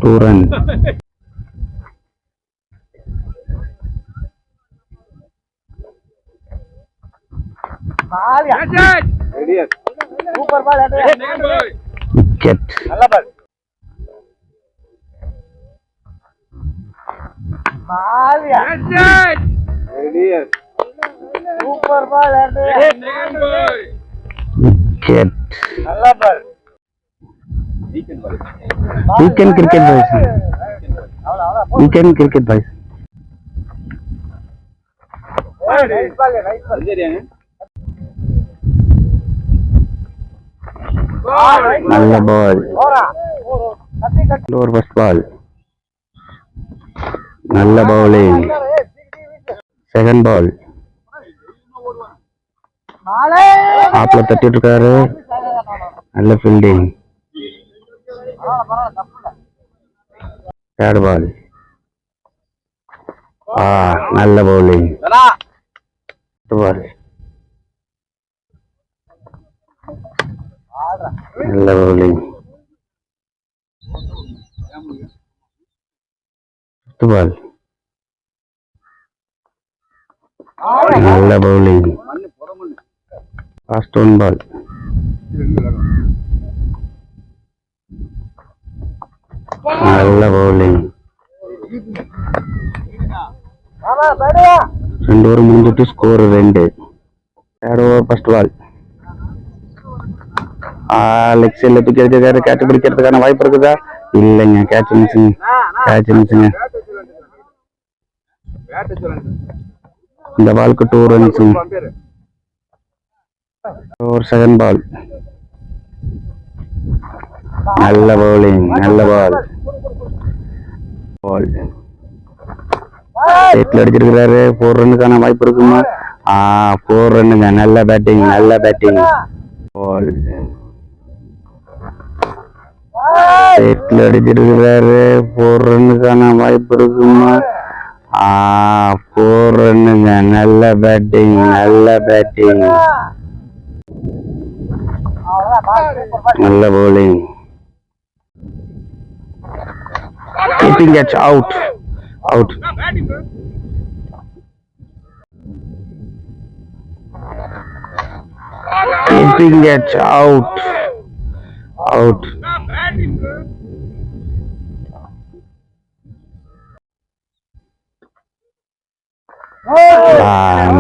2 run. Wicket. Super ball. Wicket. Weekend cricket boys. Weekend cricket boys. நல்ல பால். Lower first ball. நல்ல bowling. Second ball. ஆப்ல தட்டிட்டு இருக்காரு. நல்ல ஃபீல்டிங். Third ball. நல்ல பவுலிங். பால். நல்ல பவுலிங். பால். நல்ல பவுலிங். Last one ball. நல்ல பவுலிங். 2 ஓவர் முடிஞ்சிட்டு score 2. Third over first ball. Leg சைட்ல தூக்கி அடிச்சிருக்காரு. கேட்ச் பிடிக்கிறதுக்கான வாய்ப்பு இருக்குதா? இல்லைங்க. கேட்ச் மிஸ்ஸுங்க. இந்த பாலுக்கு 2 runs. Over second ball. நல்ல பவுலிங். நல்ல பால். செட்ல அடிச்சிருக்கிறாரு. 4 ரன்னுக்கான வாய்ப்பு இருக்குமா? 4 ரன்னுங்க. நல்ல பேட்டிங். பால். செட்ல அடிச்சிருக்கிறாரு. 4 ரன்னுக்கான வாய்ப்பு இருக்குமா? 4 ரன்னுங்க. நல்ல பேட்டிங். நல்ல bowling. Keeping catch out. Keeping catch out.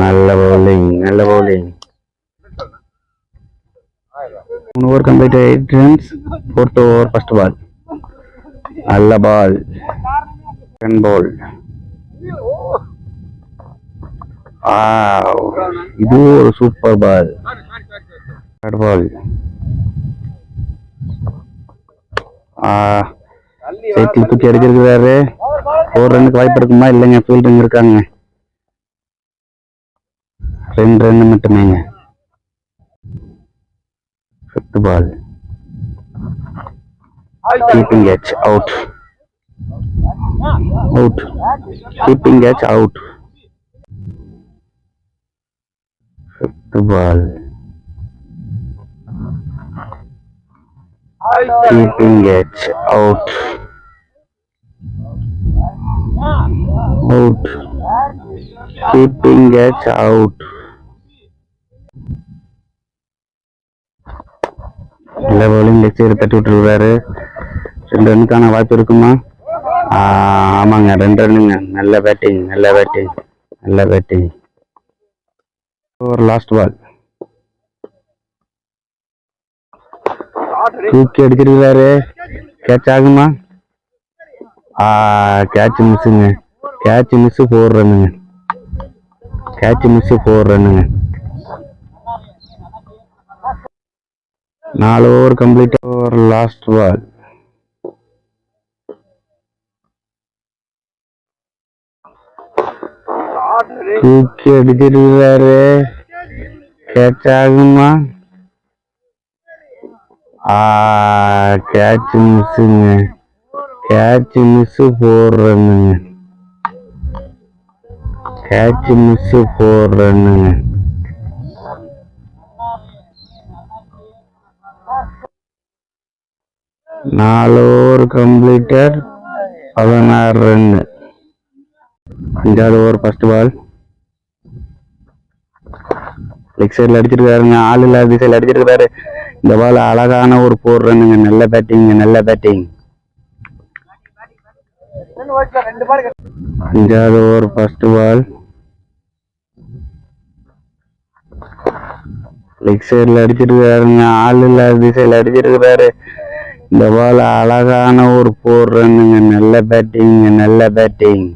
நல்ல bowling. 1 over complete 8 runs. 4th over first ball. நல்ல ball. Second ball. இது ஒரு சூப்பர் பால். Third ball. சைக்கிள் தூக்கி அடிச்சிருக்கிறாரு. 4 ரன்னுக்கு வாய்ப்பு இருக்குமா? இல்லைங்க. ஃபீல்டிங் இருக்காங்க. 2 run மட்டுமேங்க. 5th ball. Keeping catch out. Keeping catch out. 5th ball. Keeping catch out. Keeping catch out. நல்ல பவுலிங். லெக் சைடு தட்டி விட்டுருக்காரு. 2 ரன்னுக்கான வாய்ப்பு இருக்குமா? ஆமாங்க. 2 ரன்னுங்க. நல்ல பேட்டிங். ஒரு லாஸ்ட் பால். தூக்கி அடிச்சிருக்காரு. கேட்ச் ஆகுமா? கேட்ச் மிஸ்ஸுங்க. 4 ரன்னுங்க. 4 over complete. Over last ball. தூக்கி அடிச்சிருக்காரு. கேட்ச் ஆகுமா? கேட்ச் மிஸ்ஸுங்க. 4 ரன்னுங்க. கேட்ச் மிஸ் 4 ரன்னுங்க. 4 ஓவர் கம்ப்ளீட்டட் 16 ரன்னு. 5வது ஓவர் ஃபர்ஸ்ட் பால். லெக் சைடில் அடிச்சிருக்காருங்க, ஆள் இல்லாத திசையில் அடிச்சிருக்காரு. இந்த பால் அழகான ஒரு 4 ரன்னுங்க. நல்ல பேட்டிங், நல்ல பேட்டிங். 5வது ஓவர் ஃபர்ஸ்ட் பால். லெக் சைடில் அடிச்சிருக்காருங்க, ஆள் இல்லாத திசையில் அடிச்சிருக்கிறாரு. இந்த பால் அழகான ஒரு 4 ரன்னுங்க. நல்ல பேட்டிங், நல்ல பேட்டிங்.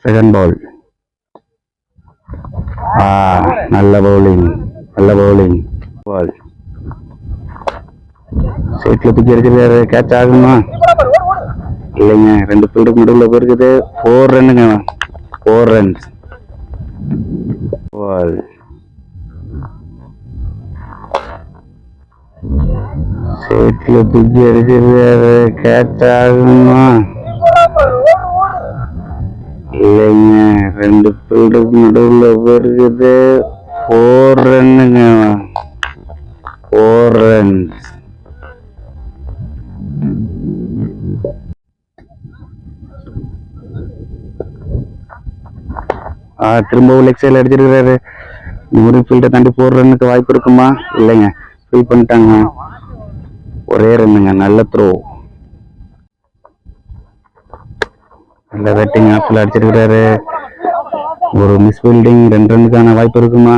Second ball. நல்ல பவுலிங், நல்ல பவுலிங். பால் சைட்ல தூக்கி அடிச்சிருக்காரு. கேட்ச் ஆகுமா? இல்லைங்க, 2 ஃபீல்டுக்கு நடுவில் போயிருக்குது. 4 ரன்னுங்க, 4 ரன்ஸ். பால் சைட்ல தூக்கி அடிச்சிருக்காரு. கேட்ச் ஆகுமா? இல்லைங்க, 2 ஃபீல்டுக்கு நடுவில் போயிருக்குது. 4 ரன்னுங்க, 4 ரன்ஸ். திரும்பவும் லெக் சைடில் அடிச்சிருக்கிறாரு. ஒரு ஃபீல்டை தாண்டி 4 ரன்னுக்கு வாய்ப்பு இருக்குமா? இல்லைங்க, ஃபீல் பண்ணிட்டாங்க. ஒரே ரன்னுங்க. நல்ல த்ரோ, நல்ல பேட்டிங். ஆப்பில் அடிச்சிருக்கிறாரு. ஒரு மிஸ் ஃபீல்டிங். 2 ரன்னுக்கான வாய்ப்பு இருக்குமா?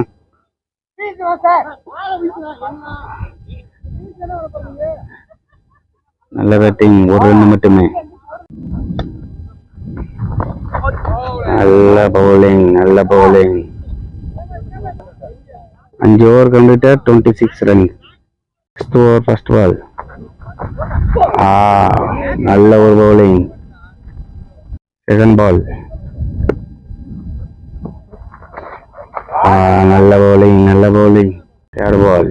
நல்ல பேட்டிங், 1 ரன் மட்டுமே. நல்ல பவுலிங், நல்ல bowling. 5 over completed 26 run. 6th over first ball. நல்ல ஒரு பவுலிங். Second ball. நல்ல பவுலிங், நல்ல பவுலிங். தேர்ட் பால்.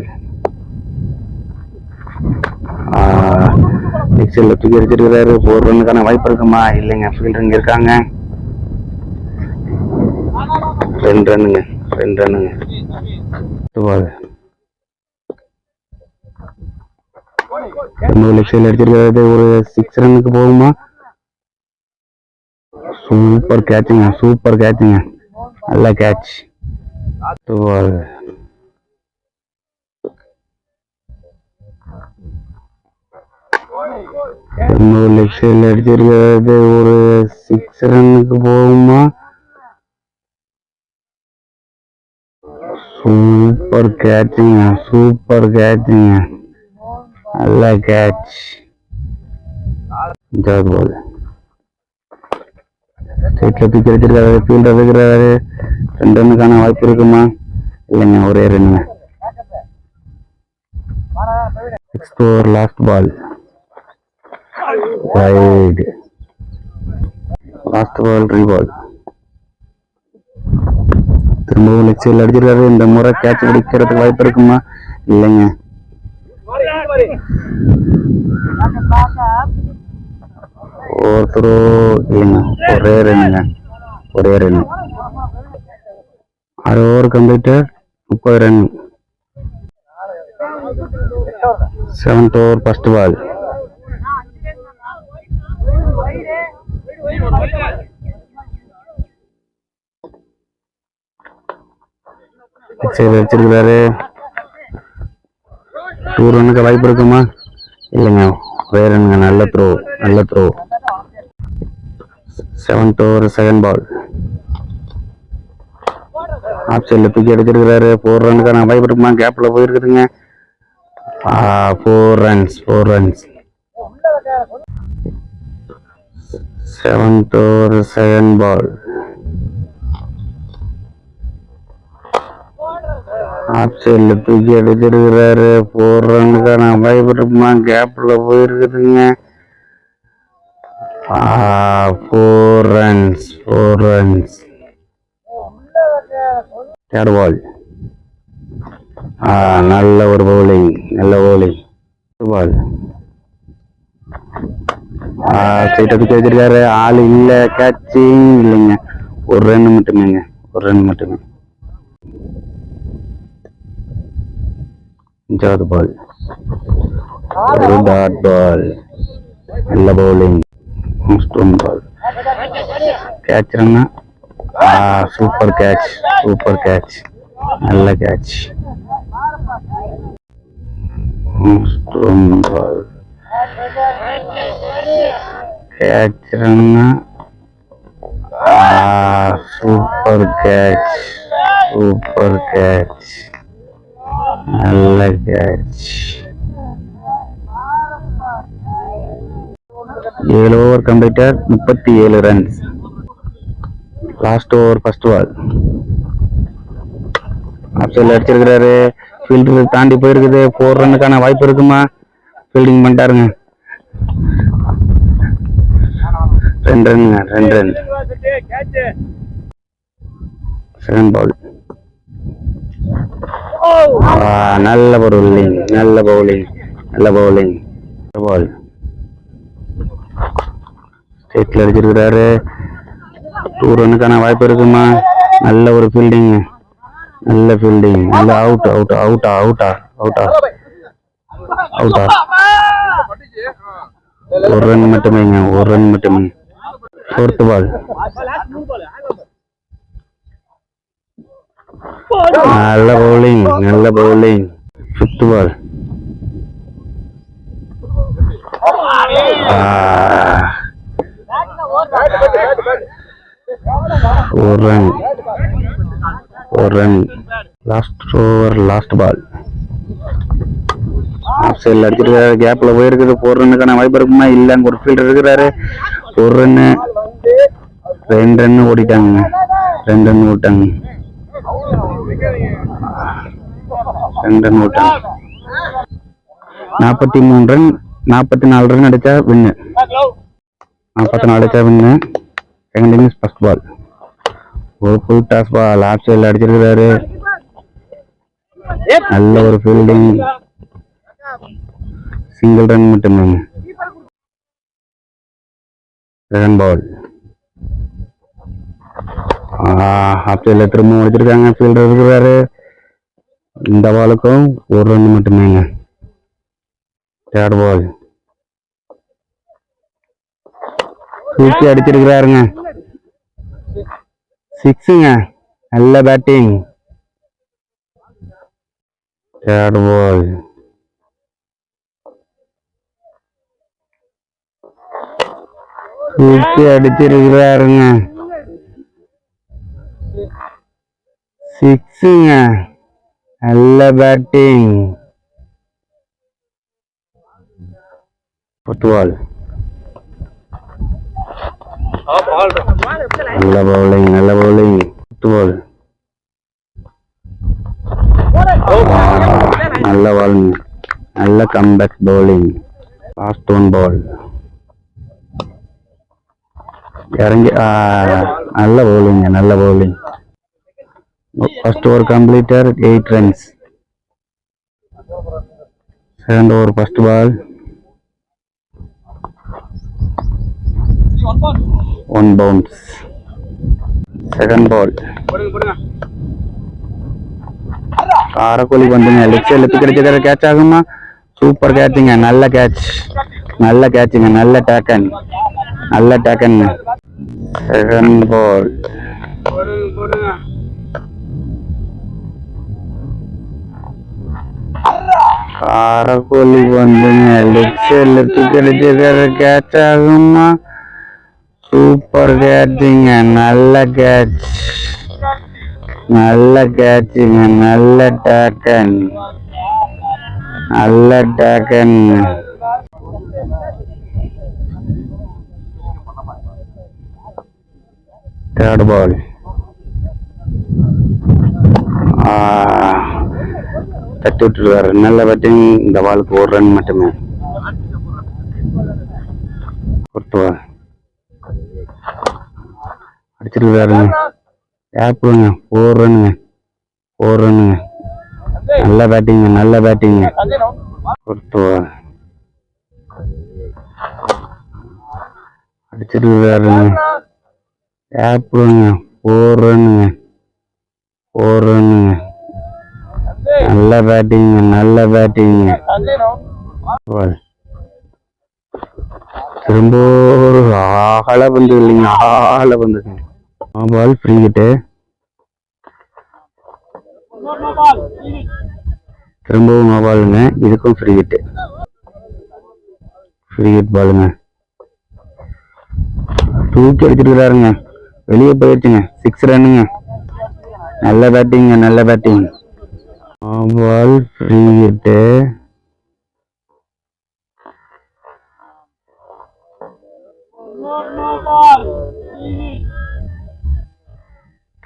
நெக்ஸ்ட்ல தூக்கி அடிச்சிருக்கிறாரு. 4 ரன்னுக்கான வாய்ப்பு இருக்குமா? இல்லைங்க, ஃபீல்டர் இங்க இருக்காங்க. 2 ரன்னுங்க, 2 ரன்னுங்க. லெக் சைடில் அடிச்சிருக்கிறது. ஒரு 6 ரன்னுக்கு போகுமா? சூப்பர் கேட்சுங்க, சூப்பர் கேட்சுங்க. நல்ல கேட்ச். லெக் சைடில் அடிச்சிருக்கிறது. ஒரு 6 ரன்னுக்கு போகுமா? சூப்பர் கேட்சுங்க, சூப்பர் கேட்சுங்க. நல்ல கேட்ச். 5வது பால். சைட்ல தூக்கி அடிச்சிருக்காரு. ஃபீல்டர் இருக்கிறாரு. 2 ரன்னுக்கான வாய்ப்பு இருக்குமா? இல்லைங்க, ஒரே ரன்னுங்க. 6th over last ball. Wide. Last ball reball. திரும்பவும் லெக் சைடில் அடிச்சிருக்காரு. இந்த முறை கேட்ச் பிடிக்கிறதுக்கு வாய்ப்பு இருக்குமா? இல்லைங்க. ஒருத்தரோ இல்லைங்க, ஒரே ரன்னுங்க, ஒரே run. 6 over completed 30 run. 7th over first ball. வச்சிருக்கிறாரு. 2 ரன்னுக்கு வாய்ப்பு இருக்குமா? இல்லைங்க, ஒரே ரன்னுங்க. நல்ல த்ரோ, நல்ல throw. 7th over second ball. Off சைடில் தூக்கி அடிச்சிருக்கிறாரு. 4 ரன்னுக்கான வாய்ப்பு இருக்குமா? கேப்ல போயிருக்குதுங்க. 4 runs, 4 runs. 7th over second ball. Off சைடில் தூக்கி அடிச்சிருக்கிறாரு. 4 ரன்னுக்கான வாய்ப்பு இருக்குமா? கேப்ல போயிருக்குதுங்க. 4 ரன்ஸ், 4 ரன்ஸ். Third ball. நல்ல ஒரு பவுலிங், நல்ல பவுலிங். பால். ஸ்ட்ரைட்டா தூக்கி வச்சிருக்காரு. ஆள் இல்ல, கேட்சிங் இல்லைங்க. ஒரு ரன் மட்டுமேங்க, ஒரு ரன் மட்டுமே. 5வது பால், ஒரு டாட் பால். நல்ல பவுலிங், ஸ்டோன் பால். கேட்ச் ரன்னா, சூப்பர் கேட்ச், சூப்பர் கேட்ச், நல்ல கேட்ச். ஸ்டோன் பால், கேட்ச் ரன்னா, சூப்பர் கேட்ச், சூப்பர் கேட்ச், நல்ல catch. 7 over completed, 37 runs. Last over first ball. Off சைடில் அடிச்சிருக்கிறாரு. ஃபீல்டர் தாண்டி போயிருக்குது. 4 ரன்னுக்கான வாய்ப்பு இருக்குமா? ஃபீல்டிங் பண்ணிட்டாருங்க. 2 ரன்னுங்க, 2 ரன். Second ball. நல்ல பவுலிங், நல்ல பவுலிங், நல்ல பவுலிங். பால் ஸ்ட்ரைட்ல அடிச்சிருக்கிறாரு. 2 ரன்னுக்கான வாய்ப்பு இருக்குமா? நல்ல ஒரு ஃபீல்டிங், நல்ல ஃபீல்டிங், நல்ல அவுட், அவுட், அவுட்டா, அவுட்டா, அவுட்டா, அவுட்டா. 1 ரன் மட்டுமேங்க, 1 ரன் மட்டுமே. 4th பால். நல்ல பவுலிங், நல்ல பவுலிங். 5th பால். ஒரு ரன், ஒரு run. Last over, last ball. Off சைடில் அடிச்சிருக்காரு. கேப்ல போயிருக்குது. 4 ரன்னுக்கான வாய்ப்பு இருக்குமா? இல்லைங்க. ஒரு ஃபீல்டர் இருக்கிறாரு. 1 ரன்னு, 2 ரன்னு ஓடிட்டாங்க, 2 ரன் ஓட்டாங்க, 2 ரன் ஓட்டாங்க. 43 ரன், 44 ரன் அடிச்சா வின்னு. 44 அடிச்சா win. Second innings first ball. ஒரு ஃபுல் டாஸ் பால். ஆஃப் சைடில் அடிச்சிருக்கிறாரு. நல்ல ஒரு ஃபீல்டிங், சிங்கிள் ரன் மட்டுமே. Second ball. ஆஃப் சைடில் திரும்ப அடிச்சிருக்காங்க. ஃபீல்டர் இருக்கிறாரு. இந்த பாலுக்கும் 1 ரன் மட்டுமேங்க. தேர்ட் பால். தூக்கி அடிச்சிருக்கிறாருங்க. 6ங்க. நல்ல பேட்டிங். தேர்ட் பால். தூக்கி அடிச்சிருக்கிறாருங்க. 6ங்க. நல்ல பேட்டிங். 4th பால். நல்ல பவுலிங், நல்ல பவுலிங். 5th பால். நல்ல பால், நல்ல கம்பேக் பவுலிங். லாஸ்ட் 1 பால். இறங்கி நல்ல பவுலிங், நல்ல bowling. First over completed, 8 runs. Second over first ball. 1 bounce. Second ball. காரக்கோழி பந்துங்க. லெஃப்ட் சைடுல கிடைச்சது கேட்ச் ஆகுமா? சூப்பர் கேட்சுங்க, நல்ல கேட்ச், நல்ல கேட்சுங்க, நல்ல டேக்கன், நல்ல டேக்கன். Second ball. காரக்கோழி பந்துங்க. லெஃப்ட் சைடுல கிடைச்சது கேட்ச் ஆகுமா? சூப்பர் கேட்சுங்க, நல்ல கேட்ச், நல்ல கேட்சுங்க, நல்ல டேக்கன், நல்ல டேக்கன். தேர்ட் பால். தட்டி விட்டுருவாரு. நல்ல பேட்டிங். இந்த பாலுக்கு 1 ரன் மட்டுமே. அடிச்சிருக்காருங்க. கேப்புங்க. 4 ரன்னுங்க, 4 ரன்னுங்க. நல்ல பேட்டிங், நல்ல பேட்டிங். அடிச்சிருக்காருங்க. கேப்டுங்க 4 ரன்னுங்க. 4 ரன்னுங்க. நல்ல பேட்டிங்க, நல்ல பேட்டிங்க. திரும்ப ஒரு ஆள வந்து இல்லைங்க, ஆள வந்துங்க. Ball free hit. திரும்பவும் பாலுங்க, இதுக்கும் ஃப்ரீ ஹிட்டு. ஃப்ரீ ஹிட் பாலுங்க. தூக்கி அடிச்சிருக்கிறாருங்க, வெளியே போயிடுச்சுங்க. 6 ரன்னுங்க. நல்ல பேட்டிங்க, நல்ல பேட்டிங். பால் ஃப்ரீ ஹிட்டு.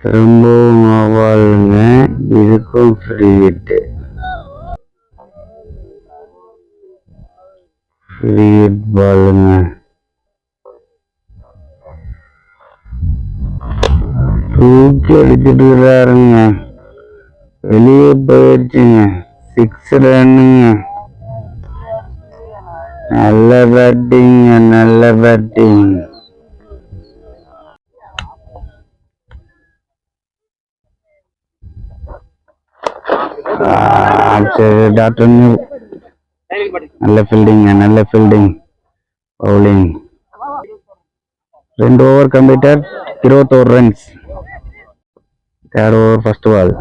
திரும்பவும் பாலுங்க, இதுக்கும் ஃப்ரீ ஹிட்டு. ஃப்ரீ ஹிட் பாலுங்க. தூக்கி அடிச்சிட்டு இருக்கிறாருங்க, வெளியே போயிடுச்சுங்க. 6 ரன்னுங்க. நல்ல பேட்டிங்க, நல்ல பேட்டிங். டாக்டர் நல்ல ஃபீல்டிங், நல்ல fielding. Bowling 2 over completed, 21 runs. 3rd over first ball.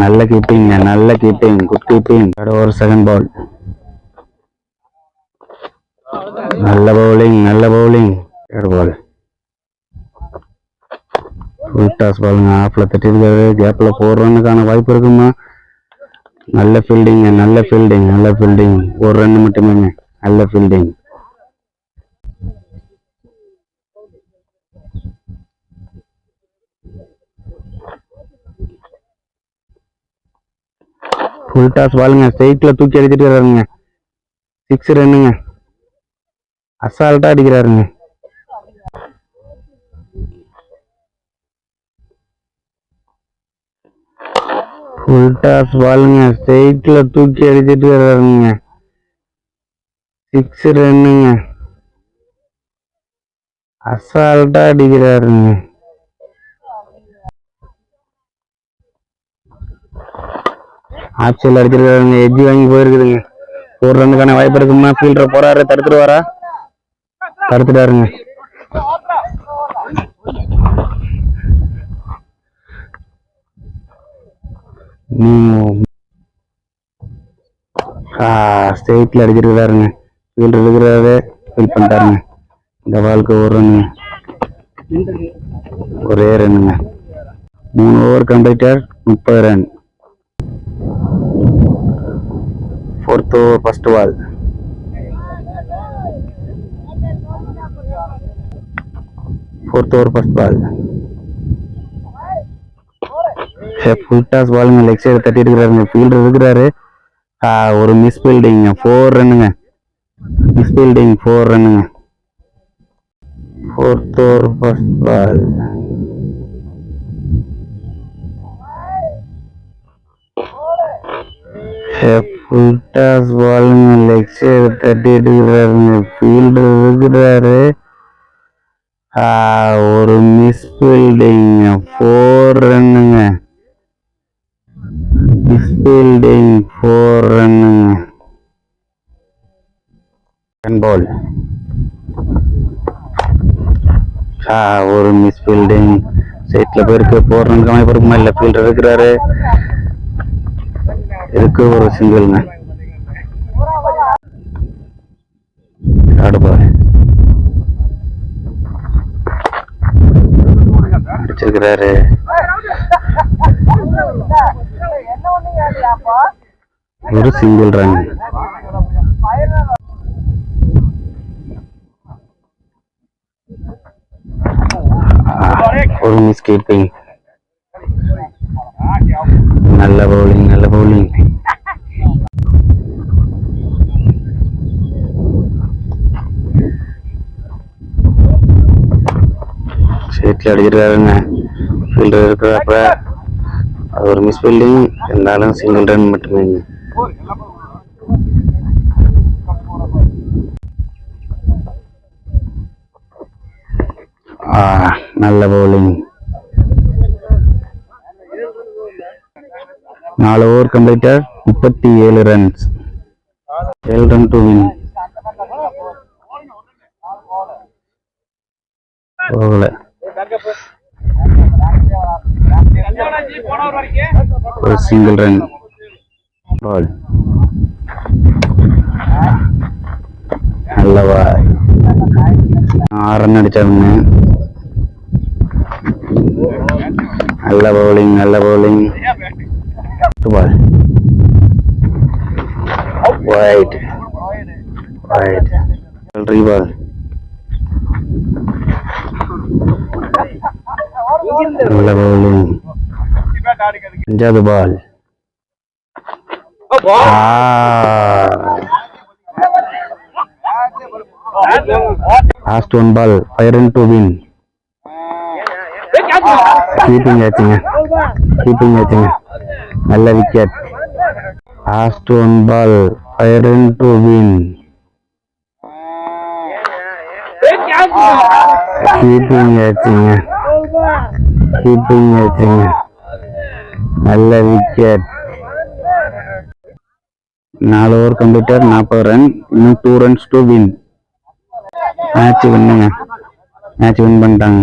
நல்ல கீப்பிங், நல்ல keeping, good keeping. 3rd over second ball. நல்ல பவுலிங், நல்ல பவுலிங். 3rd பால். ஃபுல் டாஸ் பாலுங்க, ஆஃப்ல தட்டிருக்காரு. கேப்ல 4 ரன்னுக்கான வாய்ப்பு இருக்குமா? நல்ல ஃபீல்டிங், நல்ல ஃபீல்டிங், நல்ல ஃபீல்டிங். 1 ரன் மட்டுமே, நல்ல ஃபீல்டிங். ஃபுல் டாஸ் பாலுங்க, ஸ்ட்ரைட்ல தூக்கி அடிச்சிட்டு இருக்காருங்க. 6 ரன்னுங்க. அசால்ட்டா அடிக்கிறாருங்க. ஃபுல் டாஸ் பாலுங்க, ஸ்ட்ரைட்ல தூக்கி அடிச்சிட்டு இருக்காருங்க. 6 ரன்னுங்க. அசால்ட்டா அடிக்கிறாருங்க. ஆப்ஷன்ல அடிச்சிருக்காருங்க, எட்ஜி வாங்கி போயிருக்குதுங்க. 4 ரன்னுக்கான வாய்ப்பு இருக்குமா? ஃபீல்டர் போறாரு, தடுத்துருவாரா? தடுத்துட்டாருங்க. ஸ்ட்ரெயிட்ல அடிச்சிருக்காருங்க. ஃபீல்டர் இருக்கிறாரு, ஃபீல் பண்ணிட்டாருங்க. இந்த பாலுக்கு 1 ரன்னுங்க, ஒரே ரன்னுங்க. 3 over completed, 30 run. 4th over first ball. Full toss பாலுங்க, லெக் சைடு தட்டி இருக்கிறாருங்க. ஃபீல்டர் இருக்கிறாரு. ஒரு மிஸ் ஃபீல்டிங், 4 ரன்னுங்க. மிஸ் ஃபீல்டிங், 4 ரன்னுங்க. 4th over first ball. Full toss பாலுங்க, லெக் சைடு தட்டி இருக்கிறாருங்க. ஃபீல்டர் இருக்கிறாரு. ஒரு மிஸ் ஃபீல்டிங், 4 ரன்னுங்க. மிஸ் ஃபீல்டிங், 4 ரன்னுங்க. பால். ஒரு மிஸ் ஃபீல்டிங், சைட்ல போயிருக்கு. 4 ரன் வாய்ப்பு இருக்குமா? இல்ல, ஃபீல்டர் இருக்கிறாரு, இருக்கு. ஒரு சிங்கிள்ங்க. 3rd பால். அடிச்சிருக்கிறாரு. ஒரு சிங்கிள் ரன். ஒரு மிஸ் கீப்பிங். நல்ல பவுலிங், நல்ல பவுலிங். ஸ்ட்ரெயிட்ல அடிச்சிருக்காருங்க. ஃபீல்டர் இருக்கிறப்ப அது ஒரு மிஸ் ஃபீல்டிங், இருந்தாலும் சிங்கிள் ரன் மட்டுமே. நல்ல bowling. 4 over completed, 37 runs. 7 run to win. போகல. ஒரு சிங்கிள் ரன். பால் நல்ல பால். 6 ரன் அடிச்சாங்க. நல்ல பவுலிங், நல்ல bowling. Ball wide wide. Reball. நல்ல பவுலிங். 5வது ball. Last 1 ball, 5 run to win. Keeping ஆச்சுங்க, கீப்பிங் ஆச்சுங்க. நல்ல wicket. Last 1 ball, 5 run to win. Keeping ஆச்சுங்க, கீப்பிங் ஆச்சுங்க. நல்ல விக்கெட். 4 over completed, 40 run. இன்னும் 2 runs to win. மேட்ச் வின்னுங்க, மேட்ச் வின் பண்ணிட்டாங்க.